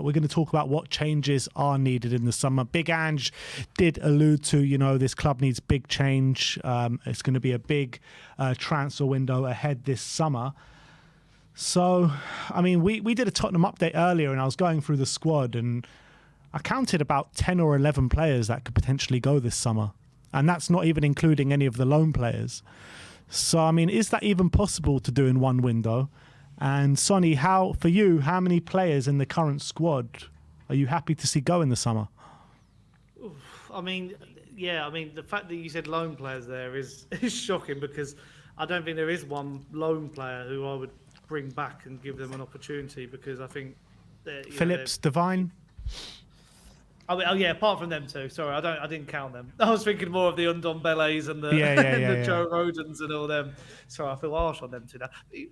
we're going to talk about what changes are needed in the summer. Big Ange did allude to, you know, this club needs big change. It's going to be a big transfer window ahead this summer. So, I mean, we did a Tottenham update earlier, and I was going through the squad, and I counted about 10 or 11 players that could potentially go this summer. And that's not even including any of the loan players. So, I mean, is that even possible to do in one window? And Sonny, how many players in the current squad are you happy to see go in the summer? I mean, the fact that you said loan players there is shocking, because I don't think there is one loan player who I would bring back and give them an opportunity, because I think Phillips, Devine. Oh yeah, apart from them two. Sorry, I didn't count them. I was thinking more of the Ndombele's and the Joe Rodens and all them. Sorry, I feel harsh on them too now.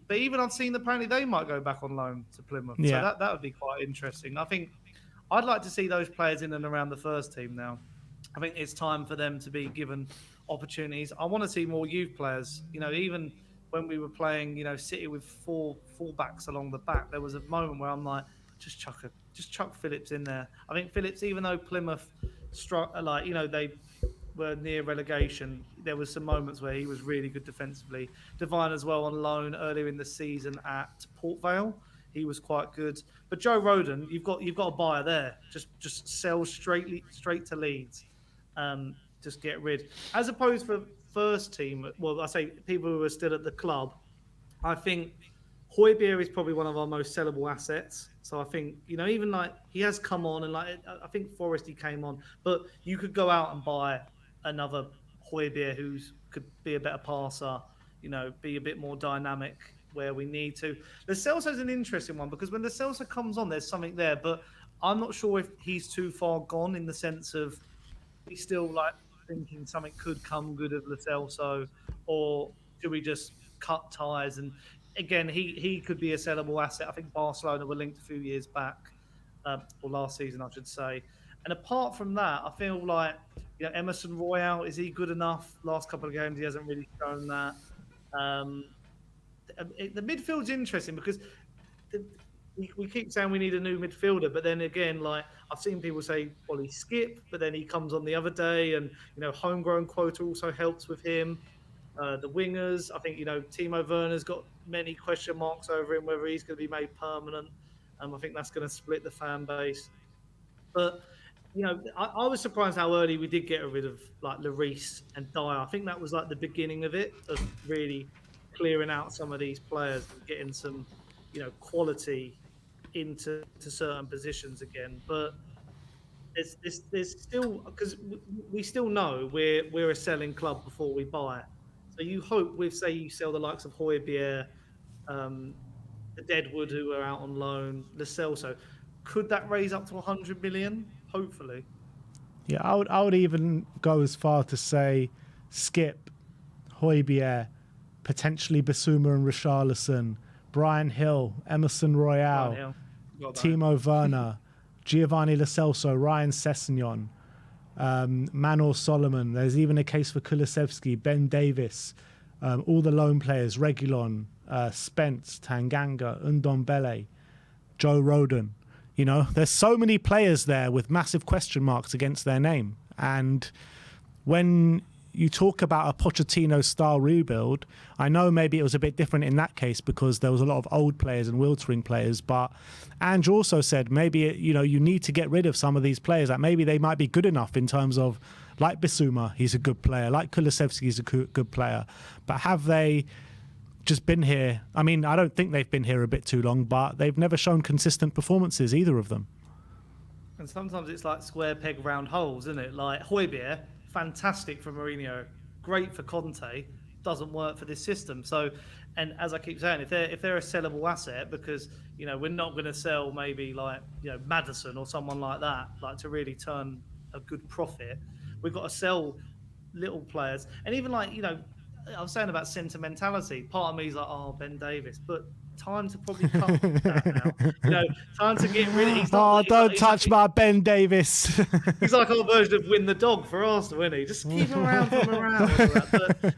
But even I've seen apparently they might go back on loan to Plymouth. Yeah. So that would be quite interesting. I think I'd like to see those players in and around the first team now. I think it's time for them to be given opportunities. I want to see more youth players. You know, even when we were playing, you know, City with four fullbacks along the back, there was a moment where I'm like, just chuck Phillips in there. I think Phillips, even though Plymouth they were near relegation, there was some moments where he was really good defensively. Devine as well on loan earlier in the season at Port Vale. He was quite good. But Joe Roden, you've got a buyer there. Just sell straight to Leeds. Just get rid. As opposed for first team, well, I say people who are still at the club, I think Højbjerg is probably one of our most sellable assets. So I think, you know, even like he has come on, and like I think Forest he came on, but you could go out and buy another Højbjerg who could be a better passer, you know, be a bit more dynamic where we need to. Lo Celso is an interesting one, because when Lo Celso comes on, there's something there, but I'm not sure if he's too far gone in the sense of he's still like thinking something could come good of Lo Celso, or do we just cut ties? And again, he could be a sellable asset. I think Barcelona were linked a few years back, or last season, I should say. And apart from that, I feel like, you know, Emerson Royale, is he good enough? Last couple of games, he hasn't really shown that. The midfield's interesting, because we keep saying we need a new midfielder, but then again, like I've seen people say, well, he skipped, but then he comes on the other day, and you know, homegrown quota also helps with him. The wingers, I think, you know, Timo Werner's got many question marks over him, whether he's going to be made permanent. I think that's going to split the fan base. But you know, I was surprised how early we did get rid of like Lloris and Dyer. I think that was like the beginning of it, of really clearing out some of these players and getting some, you know, quality into certain positions again. But there's still, because we still know we're a selling club before we buy. So you hope with, say, you sell the likes of Højbjerg, the Deadwood who are out on loan, Lo Celso, could that raise up to 100 million? Hopefully. Yeah, I would even go as far to say Skip, Højbjerg, potentially Basuma and Richarlison, Brian Hill, Emerson Royale, Timo Werner, Giovanni Lo Celso, Ryan Sessegnon, Manor Solomon. There's even a case for Kulusevski, Ben Davis, all the loan players, Reguilon, Spence, Tanganga, Ndombele, Joe Roden. You know, there's so many players there with massive question marks against their name. And when you talk about a Pochettino-style rebuild, I know maybe it was a bit different in that case because there was a lot of old players and Wildering players, but Ange also said maybe, you know, you need to get rid of some of these players that maybe they might be good enough in terms of, like Bissouma, he's a good player, like Kulusevski, he's a good player, but have they just been here? I mean, I don't think they've been here a bit too long, but they've never shown consistent performances, either of them. And sometimes it's like square peg round holes, isn't it? Like Højbjerg, fantastic for Mourinho, great for Conte, doesn't work for this system. So, and as I keep saying, if they're a sellable asset, because, you know, we're not going to sell maybe like, you know, Maddison or someone like that, like to really turn a good profit, we've got to sell little players. And even like, you know, I was saying about sentimentality. Part of me is like, oh, Ben Davis, but time to probably cut that now. You know, time to get rid of. He's not, don't touch my Ben Davis. He's like our version of Win the Dog for Arsenal, isn't he? Just keep him around from around.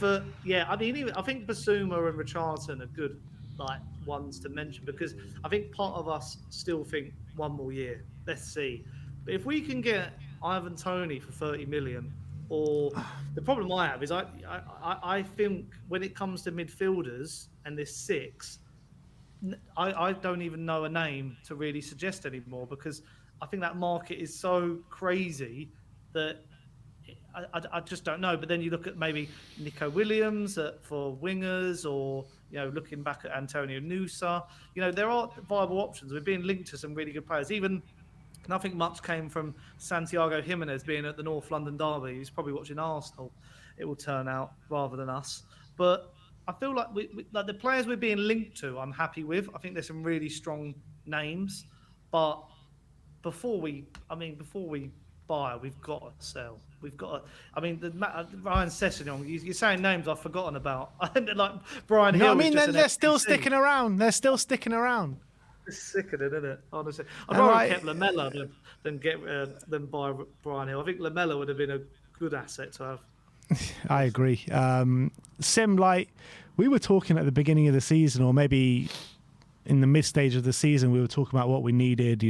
But yeah, I mean, I think Basuma and Richarlison are good. like ones to mention, because I think part of us still think one more year. Let's see. But if we can get Ivan Toney for 30 million, or the problem I have is I think when it comes to midfielders and this six, I don't even know a name to really suggest anymore, because I think that market is so crazy that I just don't know. But then you look at maybe Nico Williams for wingers, or looking back at Antonio Nusa. There are viable options. We're being linked to some really good players. Even nothing much came from Santiago Jimenez being at the North London derby. He's probably watching Arsenal. It will turn out, rather than us. But I feel like like the players we're being linked to, I'm happy with. I think there's some really strong names, but before we buy, we've got to sell. We've got to. I mean, Ryan Sessegnon. You're saying names I've forgotten about. Like Brian Hill. No, I mean they're still sticking around. They're still sticking around. It's sickening, isn't it? Honestly, I'd rather kept Lamella than buy Brian Hill. I think Lamella would have been a good asset to have. I agree. Sim, like we were talking at the beginning of the season, or maybe in the mid stage of the season, we were talking about what we needed.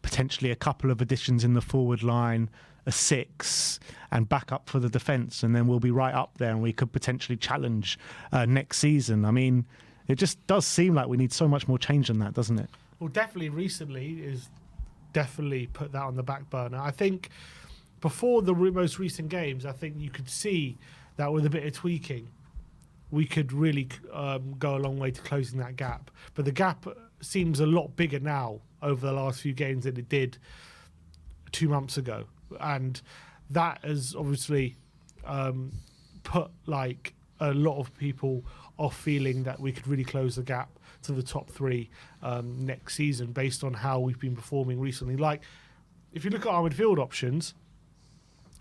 Potentially a couple of additions in the forward line, a 6, and backup for the defence, and then we'll be right up there, and we could potentially challenge next season. I mean, it just does seem like we need so much more change than that, doesn't it? Well, definitely recently is definitely put that on the back burner. I think before the most recent games, I think you could see that with a bit of tweaking, we could really go a long way to closing that gap. But the gap seems a lot bigger now over the last few games than it did 2 months ago. And that has obviously put like a lot of people off feeling that we could really close the gap to the top 3 next season based on how we've been performing recently. Like, if you look at our midfield options,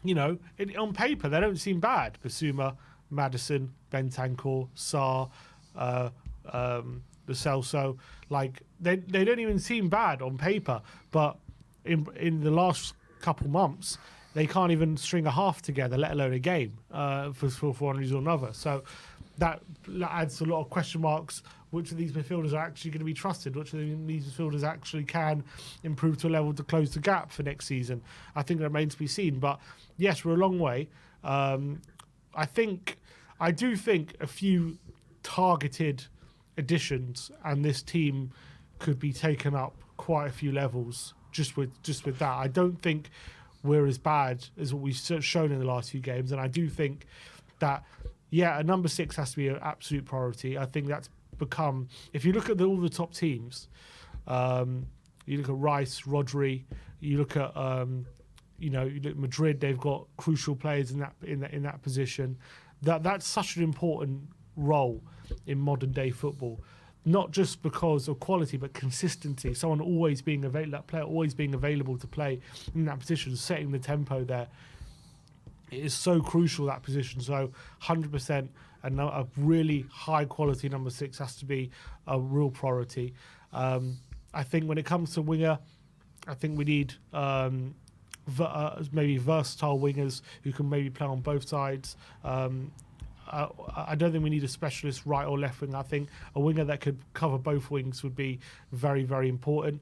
on paper, they don't seem bad. Basuma, Maddison, Bentancur, Sarr, Lo Celso, like they don't even seem bad on paper. But in the last couple months, they can't even string a half together, let alone a game for one reason or another. So that adds a lot of question marks. Which of these midfielders are actually going to be trusted? Which of these midfielders actually can improve to a level to close the gap for next season? I think it remains to be seen. But yes, we're a long way. I do think a few targeted additions, and this team could be taken up quite a few levels just with that. I don't think we're as bad as what we've shown in the last few games, and I do think that a number 6 has to be an absolute priority. I think that's become, if you look at all the top teams, you look at Rice, Rodri, you look at you look at Madrid, they've got crucial players in that position. That's such an important role in modern day football, not just because of quality but consistency. Someone always being that player always being available to play in that position, setting the tempo there. It is so crucial, that position. So 100%, and a really high quality number 6 has to be a real priority. I think when it comes to winger, I think we need maybe versatile wingers who can maybe play on both sides. I don't think we need a specialist right or left wing. I think a winger that could cover both wings would be very, very important.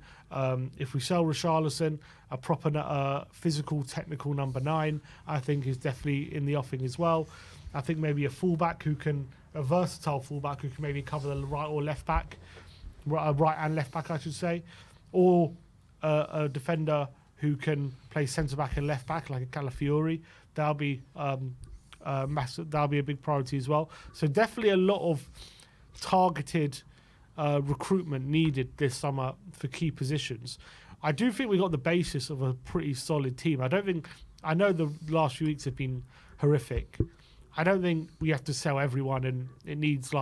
If we sell Richarlison, a proper physical, technical number 9, I think is definitely in the offing as well. I think maybe a versatile fullback who can maybe cover the right or left back, right and left back, I should say, or a defender who can play centre back and left back like a Calafiori. That'll be massive. That'll be a big priority as well. So definitely a lot of targeted recruitment needed this summer for key positions. I do think we got the basis of a pretty solid team. I know the last few weeks have been horrific. I don't think we have to sell everyone and it needs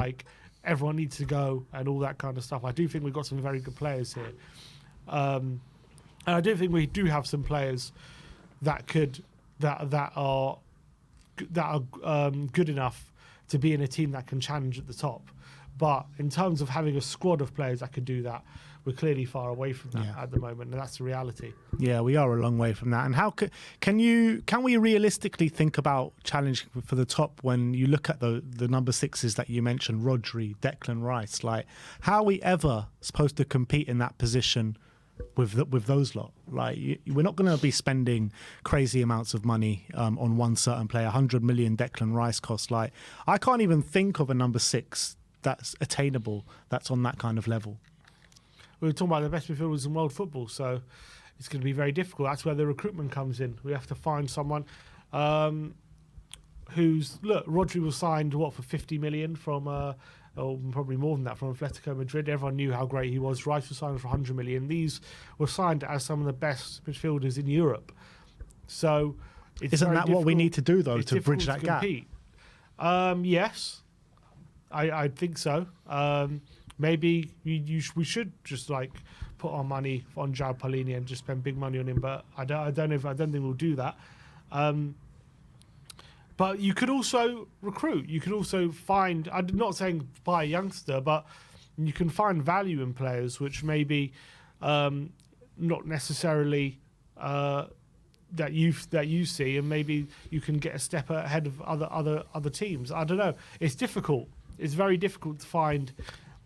everyone needs to go and all that kind of stuff. I do think we've got some very good players here. And I do think we do have some players that are good enough to be in a team that can challenge at the top. But in terms of having a squad of players that could do that, we're clearly far away from that at the moment, and that's the reality. Yeah, we are a long way from that. And how can we realistically think about challenging for the top when you look at the number sixes that you mentioned, Rodri, Declan Rice? Like, how are we ever supposed to compete in that position with those lot? Like, we're not going to be spending crazy amounts of money on one certain player. 100 million Declan Rice costs. Like, I can't even think of a number six that's attainable, that's on that kind of level. We were talking about the best midfielders in world football, so it's going to be very difficult. That's where the recruitment comes in. We have to find someone Rodri was signed, for 50 million from, or probably more than that, from Atletico Madrid. Everyone knew how great he was. Rice was signed for 100 million. These were signed as some of the best midfielders in Europe. So isn't that what we need to do, though, to bridge that gap? Yes, I think so. Maybe we should just put our money on João Palhinha and just spend big money on him, but I don't think we'll do that. But you could also recruit. You could also find. I'm not saying buy a youngster, but you can find value in players which maybe not necessarily that you see, and maybe you can get a step ahead of other teams. I don't know. It's difficult. It's very difficult to find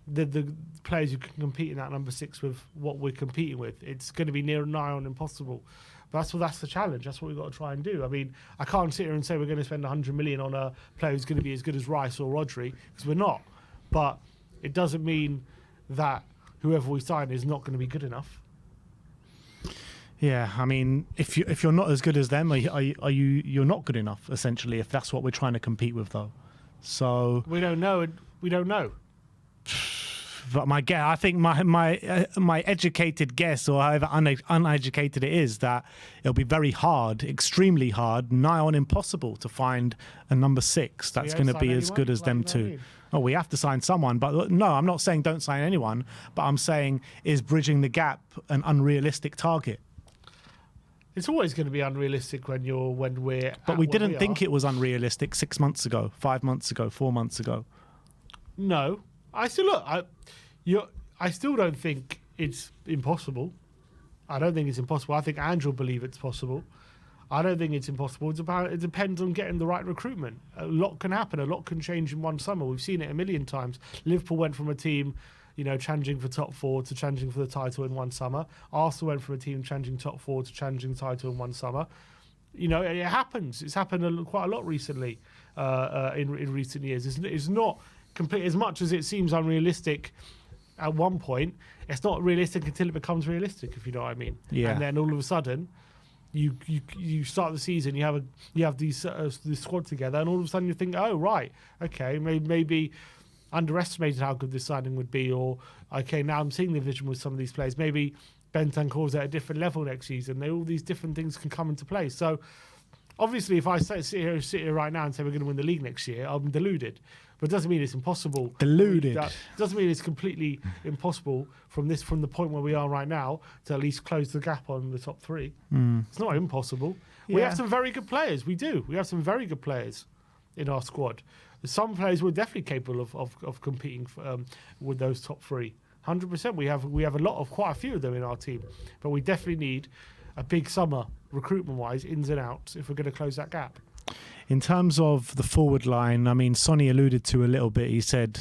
the players who can compete in that number six with what we're competing with. It's going to be near nigh on impossible. But that's the challenge. That's what we've got to try and do. I mean, I can't sit here and say we're going to spend 100 million on a player who's going to be as good as Rice or Rodri, because we're not. But it doesn't mean that whoever we sign is not going to be good enough. Yeah, I mean, if you're not as good as them, you're not good enough, essentially, if that's what we're trying to compete with, though. So we don't know. We don't know. But I think my educated guess, or however uneducated it is, that it'll be very hard, extremely hard, nigh on impossible to find a number six that's going to be as good as them two. Oh, we have to sign someone, but no, I'm not saying don't sign anyone, but I'm saying, is bridging the gap an unrealistic target? It's always going to be unrealistic when we're. But we didn't think it was unrealistic 6 months ago, 5 months ago, 4 months ago. No, I still don't think it's impossible. I don't think it's impossible. I think Andrew will believe it's possible. I don't think it's impossible. It depends on getting the right recruitment. A lot can happen. A lot can change in one summer. We've seen it a million times. Liverpool went from a team, challenging for top four to challenging for the title in one summer. Arsenal went from a team challenging top four to challenging the title in one summer. It happens. It's happened quite a lot recently in recent years. It's not complete, as much as it seems unrealistic at one point. It's not realistic until it becomes realistic, if you know what I mean. Yeah. And then all of a sudden, you start the season, you have this squad together, and all of a sudden you think, oh right, okay, maybe underestimated how good this signing would be, or okay, now I'm seeing the vision with some of these players. Maybe Bentancur's at a different level next season. All these different things can come into play. So obviously, if I sit here right now and say we're going to win the league next year, I'm deluded. But it doesn't mean it's impossible. Deluded. It doesn't mean it's completely impossible from the point where we are right now to at least close the gap on the top three. It's not impossible. Yeah. We have some very good players. We do. We have some very good players in our squad. Some players we're definitely capable of competing with those top three. 100%. We have quite a few of them in our team. But we definitely need a big summer recruitment-wise, ins and outs, if we're going to close that gap. In terms of the forward line, I mean, Sonny alluded to a little bit. He said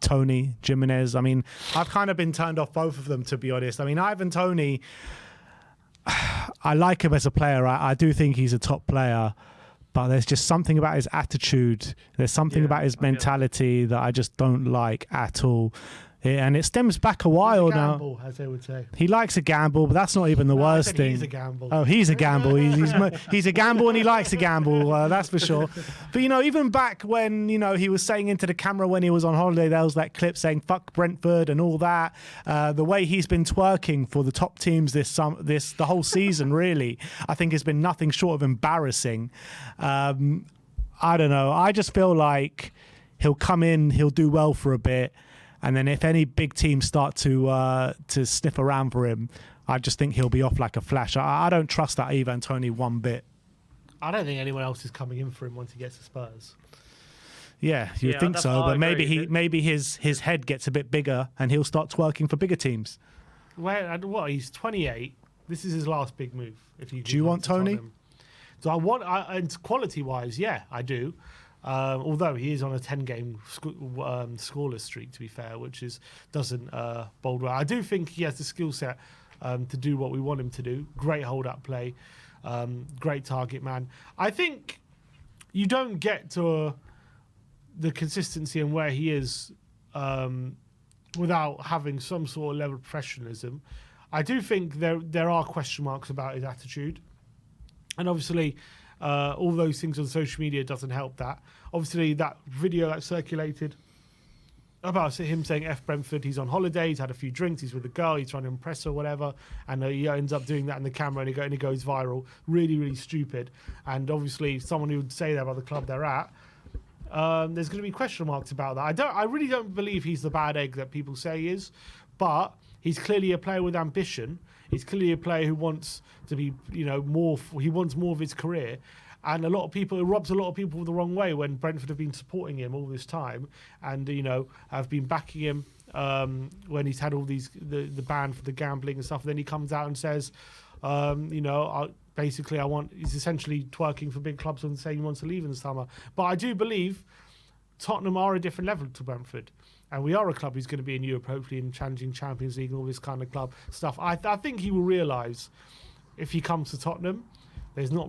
Tony, Jimenez. I mean, I've kind of been turned off both of them, to be honest. I mean, Ivan Toney, I like him as a player. I do think he's a top player. But there's just something about his attitude. There's something about his mentality that I just don't like at all. And it stems back a while gamble, now. As they would say. He likes a gamble, but that's not even the worst thing. He's a gamble. Oh, he's a gamble. He's a gamble and he likes to gamble. That's for sure. But, even back when, he was saying into the camera when he was on holiday, there was that clip saying, fuck Brentford and all that. The way he's been twerking for the top teams the whole season, really, I think has been nothing short of embarrassing. I don't know. I just feel like he'll come in, he'll do well for a bit. And then if any big teams start to sniff around for him, I just think he'll be off like a flash. I don't trust that Ivan Toney one bit. I don't think anyone else is coming in for him once he gets to Spurs. Yeah, you'd think so, but maybe his head gets a bit bigger and he'll start twerking for bigger teams. Well, what? He's 28. This is his last big move. Do you want Tony? So and quality-wise, yeah, I do. Although he is on a 10-game scoreless streak, to be fair, which doesn't bode well. I do think he has the skill set to do what we want him to do. Great hold-up play, great target man. I think you don't get to the consistency and where he is without having some sort of level of professionalism. I do think there are question marks about his attitude. And obviously, all those things on social media doesn't help that. Obviously, that video that circulated about him saying F Brentford, he's on holiday, he's had a few drinks, he's with a girl, he's trying to impress her or whatever, and he ends up doing that in the camera and it goes viral. Really, really stupid. And obviously, someone who would say that about the club they're at, there's going to be question marks about that. I really don't believe he's the bad egg that people say he is, but he's clearly a player with ambition. He's clearly a player who wants to be, more. He wants more of his career, and it rubs a lot of people the wrong way when Brentford have been supporting him all this time, and have been backing him when he's had all these the ban for the gambling and stuff. And then he comes out and says, he's essentially twerking for big clubs and saying he wants to leave in the summer. But I do believe Tottenham are a different level to Brentford. And we are a club who's going to be in Europe, hopefully, in challenging Champions League and all this kind of club stuff. I think he will realise if he comes to Tottenham, he's not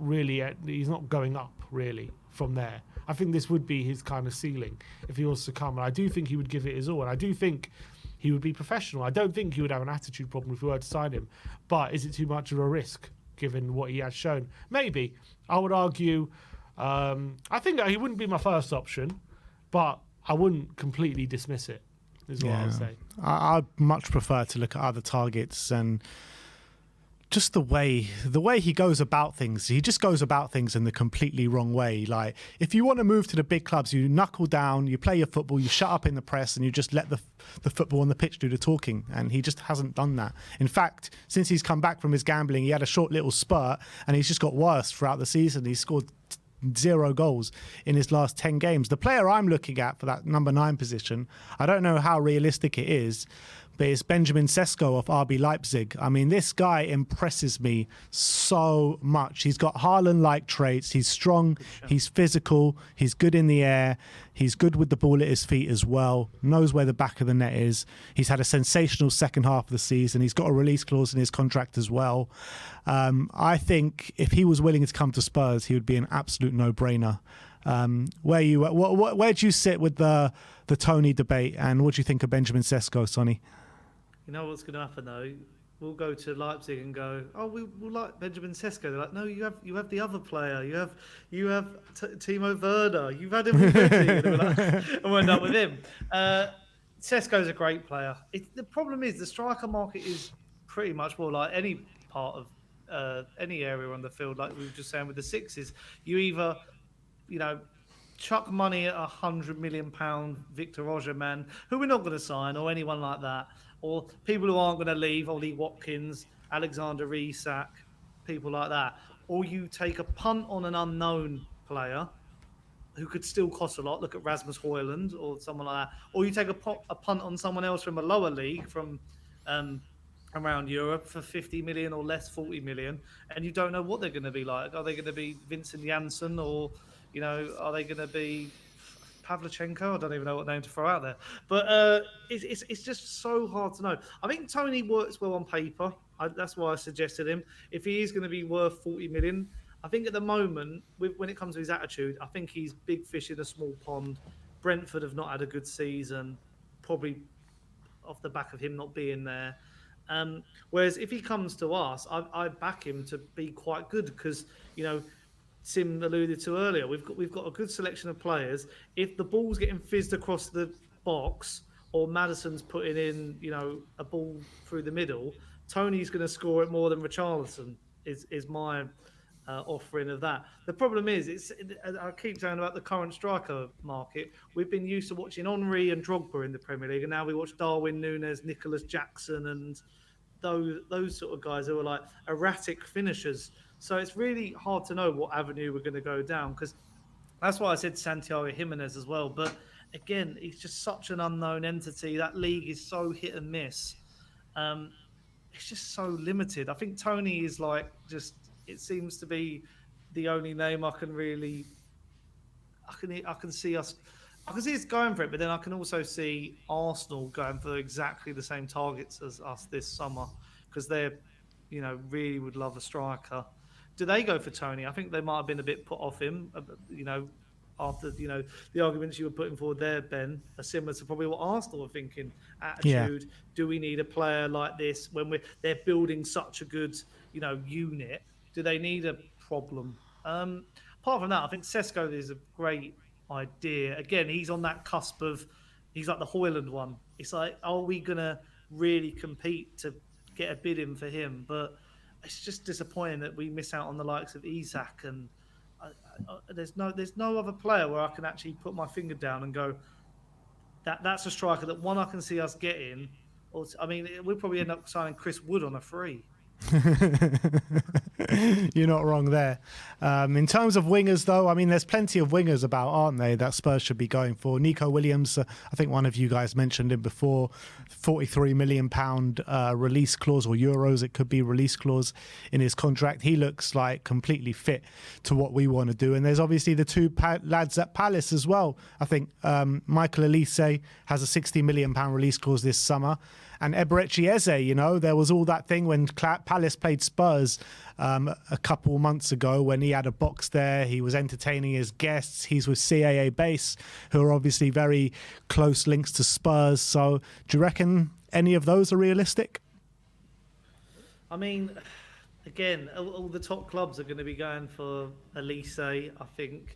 going up, really, from there. I think this would be his kind of ceiling if he wants to come. And I do think he would give it his all. And I do think he would be professional. I don't think he would have an attitude problem if we were to sign him. But is it too much of a risk, given what he has shown? Maybe. I would argue, I think he wouldn't be my first option, but I wouldn't completely dismiss it, is what I would say. I'd much prefer to look at other targets and just the way he goes about things. He just goes about things in the completely wrong way. Like, if you want to move to the big clubs, you knuckle down, you play your football, you shut up in the press, and you just let the football on the pitch do the talking. And he just hasn't done that. In fact, since he's come back from his gambling, he had a short little spurt, and he's just got worse throughout the season. He's scored 0 goals in his last 10 games. The player I'm looking at for that number 9 position, I don't know how realistic it is, but it's Benjamin Cesco of RB Leipzig. I mean, this guy impresses me so much. He's got Haaland-like traits. He's strong. He's physical. He's good in the air. He's good with the ball at his feet as well. Knows where the back of the net is. He's had a sensational second half of the season. He's got a release clause in his contract as well. I think if he was willing to come to Spurs, he would be an absolute no-brainer. Where do you sit with the Tony debate, and what do you think of Benjamin Cesco, Sonny? You know what's going to happen though? We'll go to Leipzig and go, oh, we'll like Benjamin Cesco. They're like, no, you have the other player. You have Timo Werner. You've had him already. And we'll end up with him. Cesco's a great player. The problem is the striker market is pretty much more like any part of any area on the field. Like we were just saying with the sixes, you either, chuck money at £100 million Victor Osimhen, who we're not going to sign, or anyone like that, or people who aren't going to leave, Ollie Watkins, Alexander Isak, people like that. Or you take a punt on an unknown player who could still cost a lot. Look at Rasmus Højlund or someone like that. Or you take a punt on someone else from a lower league from around Europe for 50 million or less, 40 million, and you don't know what they're going to be like. Are they going to be Vincent Janssen, or are they going to be Pavlyuchenko? I don't even know what name to throw out there. But it's just so hard to know. I think Tony works well on paper. That's why I suggested him. If he is going to be worth 40 million, I think at the moment, when it comes to his attitude, I think he's big fish in a small pond. Brentford have not had a good season, probably off the back of him not being there. Whereas if he comes to us, I back him to be quite good because, Sim alluded to earlier, we've got a good selection of players. If the ball's getting fizzed across the box or Maddison's putting in, a ball through the middle, Tony's going to score it more than Richarlison is my offering of that. The problem is, I keep saying about the current striker market. We've been used to watching Henry and Drogba in the Premier League, and now we watch Darwin Núñez, Nicholas Jackson, and those sort of guys who are like erratic finishers. So it's really hard to know what avenue we're going to go down because That's why I said Santiago Jimenez as well. But again, he's just such an unknown entity. That league is so hit and miss. Um, it's just so limited. I think Tony is like just. It seems to be the only name I can really. I can see us. I can see us going for it, but then I can also see Arsenal going for exactly the same targets as us this summer because they're, really would love a striker. Do they go for Tony? I think they might have been a bit put off him, after, the arguments you were putting forward there, Ben, are similar to probably what Arsenal are thinking. Attitude, do we need a player like this when they're building such a good, unit? Do they need a problem? Apart from that, I think Cesco is a great idea. Again, he's on that cusp of, he's like the Hoyland one. It's like, are we going to really compete to get a bid in for him? But it's just disappointing that we miss out on the likes of Isak, and there's no other player where I can actually put my finger down and go, that's a striker that one I can see us getting. Or we'll probably end up signing Chris Wood on a free. You're not wrong there. In terms of wingers, though, there's plenty of wingers about, aren't they, that Spurs should be going for. Nico Williams, I think one of you guys mentioned him before, £43 million release clause, or euros, it could be release clause in his contract. He looks like completely fit to what we want to do. And there's obviously the two lads at Palace as well. I think Michael Elise has a £60 million release clause this summer. And Eberechi Eze, there was all that thing when Palace played Spurs a couple months ago when he had a box there. He was entertaining his guests. He's with CAA Base, who are obviously very close links to Spurs. So do you reckon any of those are realistic? Again, all the top clubs are going to be going for Elise. I think,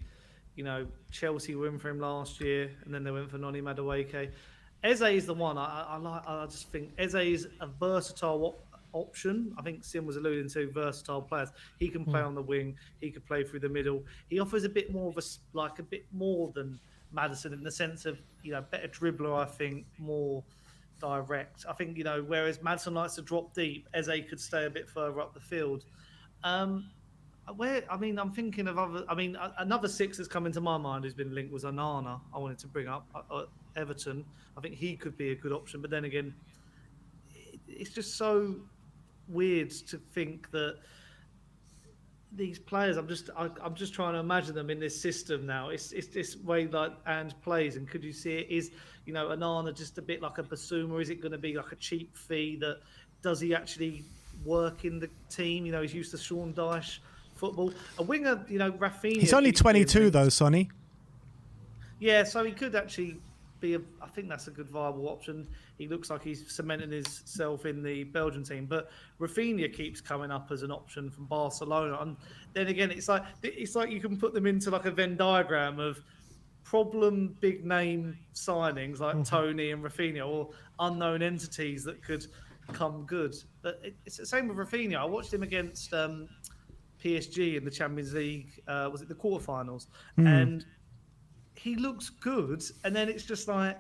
Chelsea went for him last year, and then they went for Noni Madueke. Eze is the one I like. I just think Eze is a versatile option. I think Sim was alluding to versatile players. He can play on the wing. He could play through the middle. He offers a bit more of a bit more than Maddison in the sense of better dribbler. I think more direct. I think whereas Maddison likes to drop deep, Eze could stay a bit further up the field. I'm thinking of other. Another six that's come into my mind who's been linked was Onana. I wanted to bring up Everton. I think he could be a good option, but then again, it's just so weird to think that these players. I'm just trying to imagine them in this system now. It's this way like Ange plays, and could you see it? Is Onana just a bit like a Basuma? Is it going to be like a cheap fee? That does he actually work in the team? He's used to Sean Dyche football. A winger, Rafinha. He's only 22 though, Sonny. Yeah, so he could actually be I think that's a good viable option. He looks like he's cementing himself in the Belgian team, but Rafinha keeps coming up as an option from Barcelona. And then again, it's like you can put them into like a Venn diagram of problem big name signings like Tony and Rafinha, or unknown entities that could come good. But it's the same with Rafinha. I watched him against PSG in the Champions League. Was it the quarterfinals? And he looks good, and then it's just like,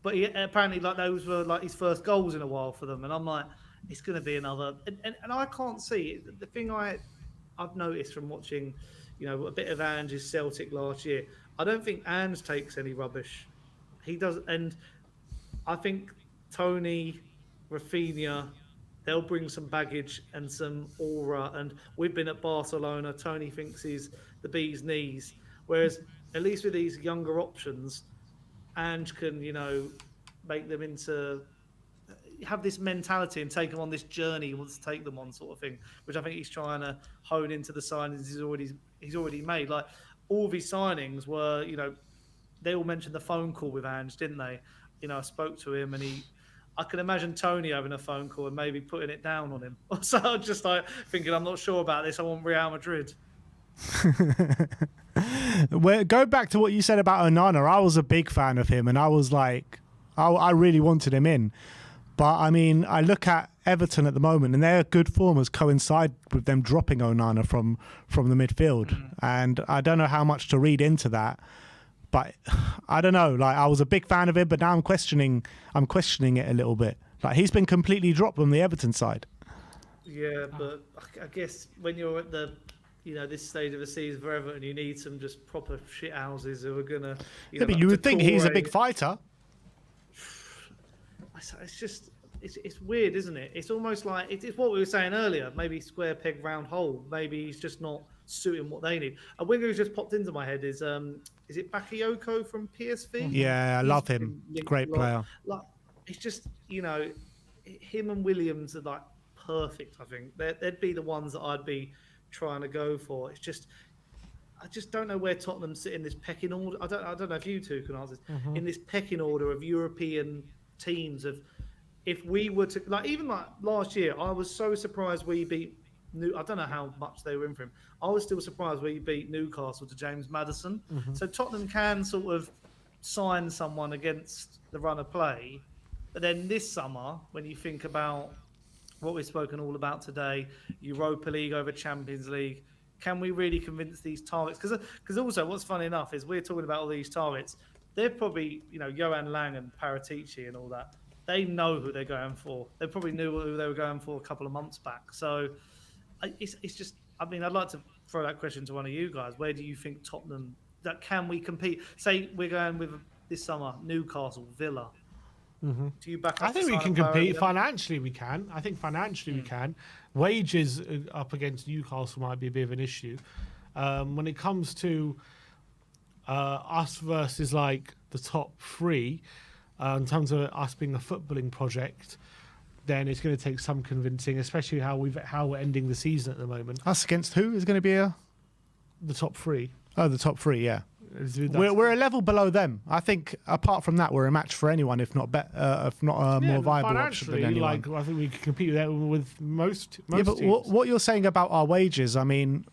but apparently like those were like his first goals in a while for them, and I'm like, it's going to be another, and I can't see the thing I've noticed from watching, a bit of Ange's Celtic last year. I don't think Ange takes any rubbish. He does, and I think Tony, Rafinha, they'll bring some baggage and some aura, and we've been at Barcelona. Tony thinks he's the bee's knees, whereas at least with these younger options, Ange can, make them have this mentality and take them on this journey he wants to take them on, sort of thing, which I think he's trying to hone into the signings he's already made. Like all of his signings were, they all mentioned the phone call with Ange, didn't they? I spoke to him, and I can imagine Tony having a phone call and maybe putting it down on him. So I'm just like thinking, I'm not sure about this. I want Real Madrid. Go back to what you said about Onana. I was a big fan of him, and I was like, I really wanted him in. But I look at Everton at the moment, and their good form has coincided with them dropping Onana from the midfield. And I don't know how much to read into that. But I don't know. Like, I was a big fan of him, but now I'm questioning it a little bit. Like, he's been completely dropped on the Everton side. Yeah, but I guess when you're at the this stage of the season for Everton, you need some just proper shit houses who are gonna. But you would think he's a big fighter. It's just, it's weird, isn't it? It's almost like it's what we were saying earlier. Maybe square peg, round hole. Maybe he's just not suiting what they need. A winger who's just popped into my head is it Bakayoko from PSV? Yeah, I love him. Great player. Like, it's just him and Williams are like perfect. I think they'd be the ones that I'd be trying to go for. It's just, I just don't know where Tottenham sit in this pecking order. I don't know if you two can answer this. In this pecking order of European teams. Of if we were to even like last year, I was so surprised we beat I don't know how much they were in for him. I was still surprised we beat Newcastle to James Maddison. So Tottenham can sort of sign someone against the run of play. But then this summer, when you think about what we've spoken all about today, Europa League over Champions League, can we really convince these targets? Because also what's funny enough is we're talking about all these targets. They're probably, Johan Lang and Paratici and all that. They know who they're going for. They probably knew who they were going for a couple of months back. So it's just, I'd like to throw that question to one of you guys. Where do you think Tottenham, that can we compete? Say we're going with this summer, Newcastle, Villa. Do you back up? I think we can compete. Financially, we can. I think financially we can. Wages up against Newcastle might be a bit of an issue. When it comes to us versus like the top three, in terms of us being a footballing project, then it's going to take some convincing, especially how we're ending the season at the moment. Us against who is going to be the top three? Oh, the top three, yeah. We're a level below them. I think apart from that, we're a match for anyone, if not a more viable option than anyone. I think we can compete with most but teams. What you're saying about our wages,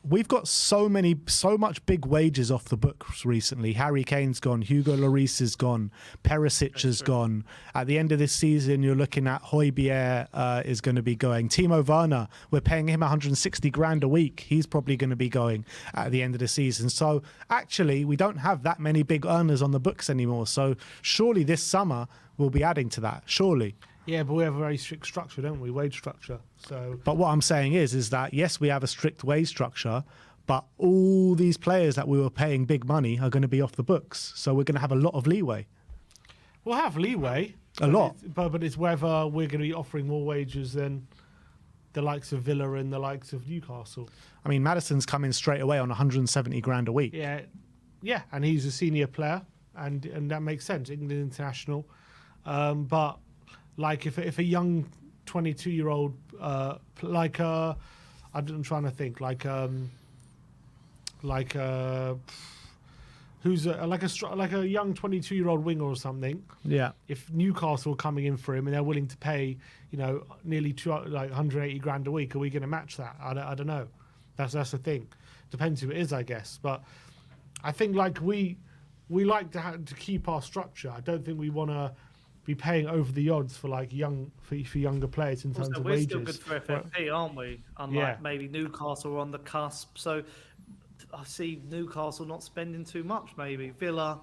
we've got so much big wages off the books recently. Harry Kane's gone, Hugo Lloris is gone, Perisic is gone. At the end of this season, you're looking at Højbjerg is going to be going. Timo Werner, we're paying him 160 grand a week. He's probably going to be going at the end of the season. So actually, we don't have that many big earners on the books anymore. So surely this summer we'll be adding to that. Surely. Yeah, but we have a very strict structure, don't we? Wage structure. So. But what I'm saying is that yes, we have a strict wage structure, but all these players that we were paying big money are going to be off the books. So we're going to have a lot of leeway. We'll have leeway. A lot. But it's whether we're going to be offering more wages than the likes of Villa and the likes of Newcastle. Maddison's coming straight away on 170 grand a week. Yeah, and he's a senior player, and that makes sense. England international, but like if a young 22-year-old I'm trying to think who's like a young 22-year-old winger or something. Yeah. If Newcastle are coming in for him and they're willing to pay nearly 180 grand a week, are we going to match that? I don't know. That's the thing. Depends who it is, I guess, but. I think we like to keep our structure. I don't think we want to be paying over the odds for younger players in terms of wages. We're still good for FFP, aren't we? Unlike maybe Newcastle are on the cusp. So I see Newcastle not spending too much. Maybe Villa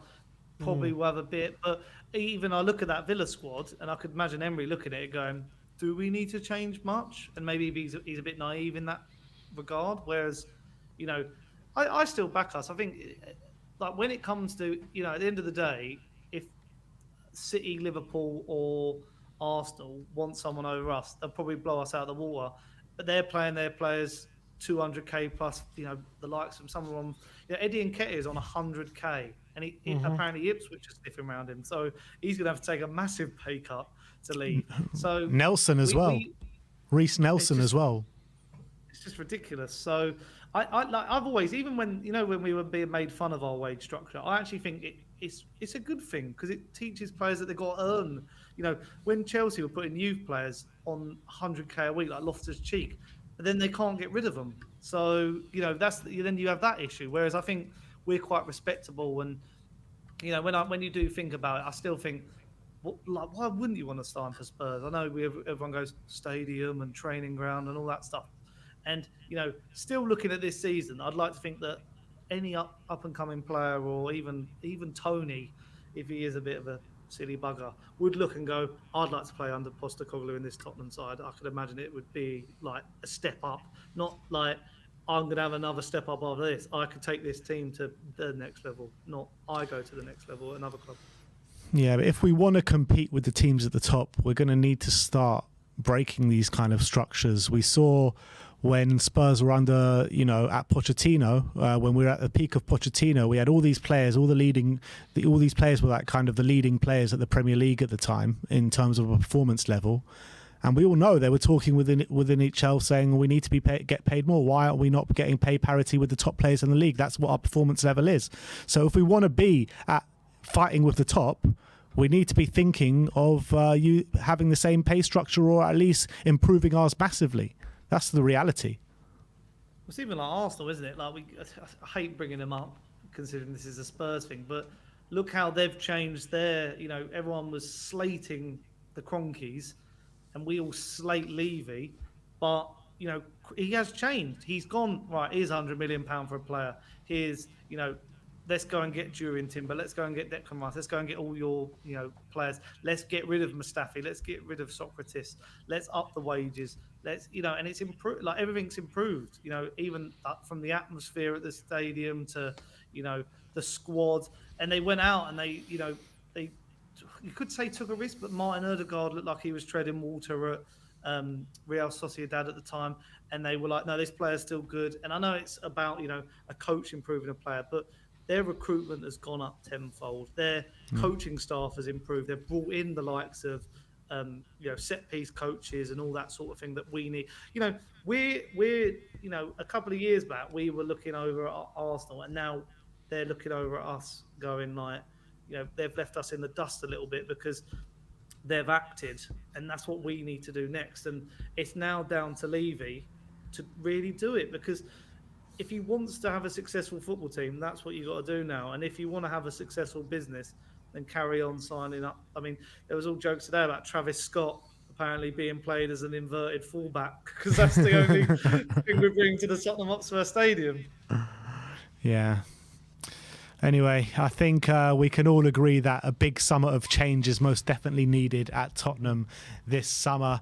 probably will have a bit. But even I look at that Villa squad, and I could imagine Emery looking at it going, "Do we need to change much?" And maybe he's a bit naive in that regard. Whereas, I still back us. I think, when it comes to, at the end of the day, if City, Liverpool, or Arsenal want someone over us, they'll probably blow us out of the water. But they're playing their players 200k plus. The likes of some of them. Eddie Nketiah is on 100k, and apparently Ipswich is sniffing around him. So he's going to have to take a massive pay cut to leave. So Nelson as well, Reece Nelson as well. It's just ridiculous. So. I've always, even when when we were being made fun of our wage structure, I actually think it's a good thing because it teaches players that they've got to earn. When Chelsea were putting youth players on 100k a week, like Loftus-Cheek, then they can't get rid of them. So then you have that issue. Whereas I think we're quite respectable, and when you do think about it, I still think, why wouldn't you want to sign for Spurs? I know everyone goes stadium and training ground and all that stuff. And, still looking at this season, I'd like to think that any up and coming player, or even Tony, if he is a bit of a silly bugger, would look and go, I'd like to play under Postecoglou in this Tottenham side. I could imagine it would be like a step up, not like I'm going to have another step up after this. I could take this team to the next level, not I go to the next level at another club. Yeah, but if we want to compete with the teams at the top, we're going to need to start breaking these kind of structures. We saw when Spurs were under, at Pochettino, when we were at the peak of Pochettino, we had all these players, all these players were like kind of the leading players at the Premier League at the time in terms of a performance level. And we all know they were talking within each other saying we need to get paid more. Why aren't we not getting pay parity with the top players in the league? That's what our performance level is. So if we want to be at fighting with the top, we need to be thinking of you having the same pay structure or at least improving ours massively. That's the reality. It's even like Arsenal, isn't it? Like I hate bringing them up, considering this is a Spurs thing, but look how they've changed their. Everyone was slating the Cronkies, and we all slate Levy, but he has changed. He's gone right. Here's £100 million for a player. Here's let's go and get Jurien Timber. Let's go and get Declan Rice. Let's go and get all your players. Let's get rid of Mustafi. Let's get rid of Socrates. Let's up the wages. Let's and it's improved. Like everything's improved. Even from the atmosphere at the stadium to the squad. And they went out and they you could say took a risk, but Martin Ødegaard looked like he was treading water at Real Sociedad at the time, and they were like, no, this player's still good. And I know it's about a coach improving a player, but their recruitment has gone up tenfold. Their coaching staff has improved. They've brought in the likes of set piece coaches and all that sort of thing that we need. We're a couple of years back we were looking over at Arsenal, and now they're looking over at us, going like, they've left us in the dust a little bit because they've acted, and that's what we need to do next. And it's now down to Levy to really do it, because if he wants to have a successful football team, that's what you got to do now. And if you want to have a successful business, then carry on signing up. I mean, there was all jokes today about Travis Scott apparently being played as an inverted fullback because that's the only thing we bring to the Tottenham Hotspur Stadium. Yeah. Anyway, I think we can all agree that a big summer of change is most definitely needed at Tottenham this summer.